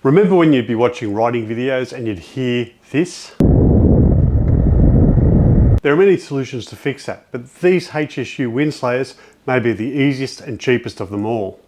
Remember when you'd be watching riding videos and you'd hear this? There are many solutions to fix that, but these HSU Windslayers may be the easiest and cheapest of them all.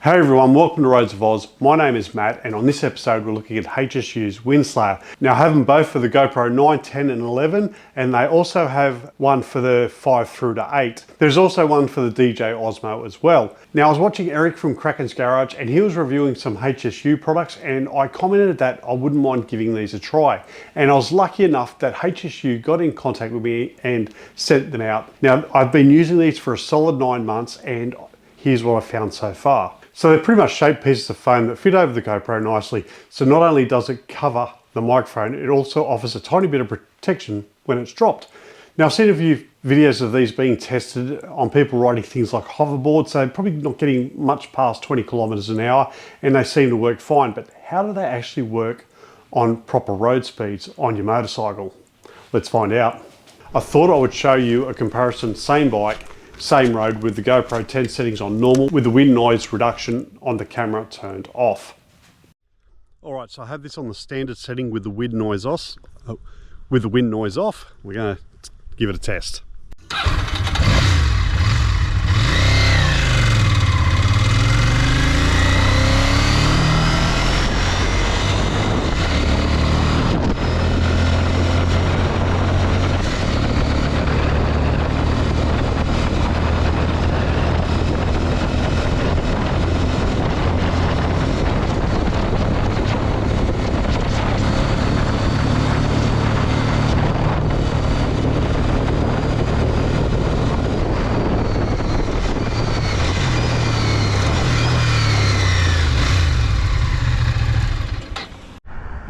Hey everyone, welcome to Roads of Oz. My name is Matt, and on this episode we're looking at HSU's Windslayer. Now I have them both for the GoPro 9, 10 and 11, and they also have one for the 5 through to 8. There's also one for the DJ Osmo as well. Now I was watching Eric from Kraken's Garage and he was reviewing some HSU products, and I commented that I wouldn't mind giving these a try. And I was lucky enough that HSU got in contact with me and sent them out. Now I've been using these for a solid 9 months, and here's what I've found so far. So they're pretty much shaped pieces of foam that fit over the GoPro nicely. So not only does it cover the microphone, it also offers a tiny bit of protection when it's dropped. Now I've seen a few videos of these being tested on people riding things like hoverboards, so probably not getting much past 20 kilometers an hour, and they seem to work fine. But how do they actually work on proper road speeds on your motorcycle? Let's find out. I thought I would show you a comparison, same bike, same road, with the GoPro 10 settings on normal, with the wind noise reduction on the camera turned off. Alright, so I have this on the standard setting with the wind noise off. We're going to give it a test.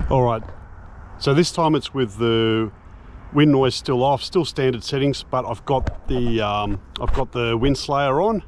Alright, so this time it's with the wind noise still off, still standard settings, but I've got the Windslayer on.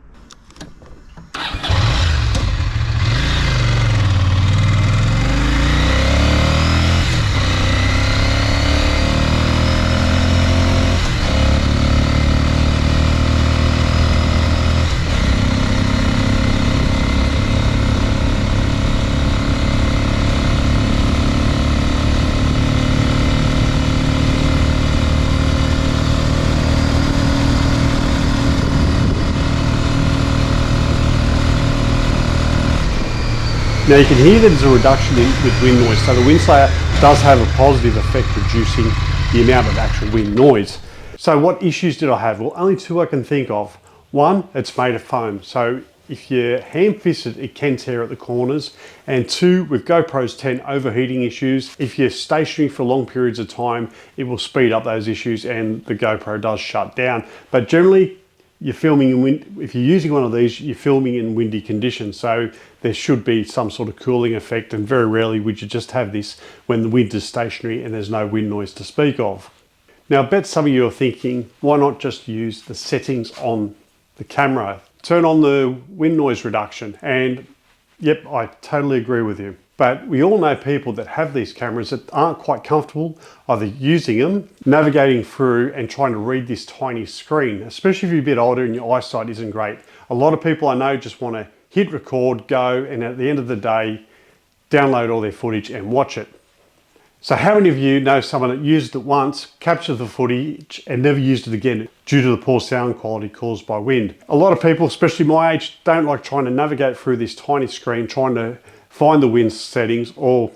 Now you can hear that there's a reduction with wind noise, so the Windslayer does have a positive effect, reducing the amount of actual wind noise. So what issues did I have? Well, only two I can think of. One, it's made of foam, so if you ham-fist it, it can tear at the corners. And two, with GoPro's 10 overheating issues, if you're stationary for long periods of time, it will speed up those issues and the GoPro does shut down. But generally, you're filming in if you're using one of these, you're filming in windy conditions, so there should be some sort of cooling effect, and very rarely would you just have this when the wind is stationary and there's no wind noise to speak of. Now I bet some of you are thinking, why not just use the settings on the camera? Turn on the wind noise reduction, and yep, I totally agree with you. But we all know people that have these cameras that aren't quite comfortable either using them, navigating through and trying to read this tiny screen, especially if you're a bit older and your eyesight isn't great. A lot of people I know just want to hit record, go, and at the end of the day, download all their footage and watch it. So how many of you know someone that used it once, captured the footage and never used it again due to the poor sound quality caused by wind? A lot of people, especially my age, don't like trying to navigate through this tiny screen, trying to find the wind settings, or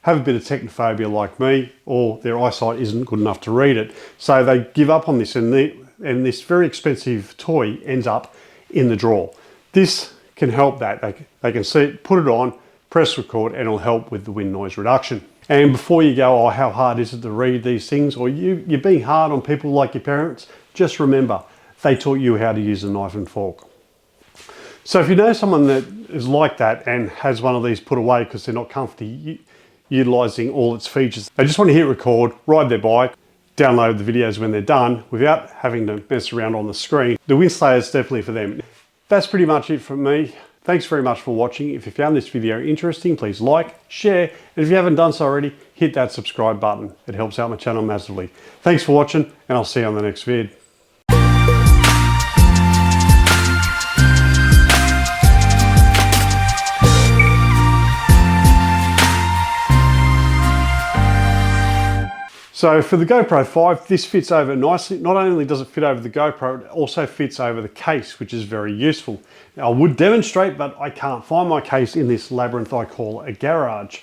have a bit of technophobia like me, or their eyesight isn't good enough to read it. So they give up on this, and this very expensive toy ends up in the drawer. This can help that. They can see it, put it on, press record, and it'll help with the wind noise reduction. And before you go, oh, how hard is it to read these things, or you're being hard on people like your parents, just remember, they taught you how to use a knife and fork. So if you know someone that is like that and has one of these put away because they're not comfortable utilising all its features, they just want to hit record, ride their bike, download the videos when they're done without having to mess around on the screen, the Windslayer is definitely for them. That's pretty much it from me. Thanks very much for watching. If you found this video interesting, please like, share, and if you haven't done so already, hit that subscribe button. It helps out my channel massively. Thanks for watching, and I'll see you on the next vid. So for the GoPro 5, this fits over nicely. Not only does it fit over the GoPro, it also fits over the case, which is very useful. Now, I would demonstrate, but I can't find my case in this labyrinth I call a garage.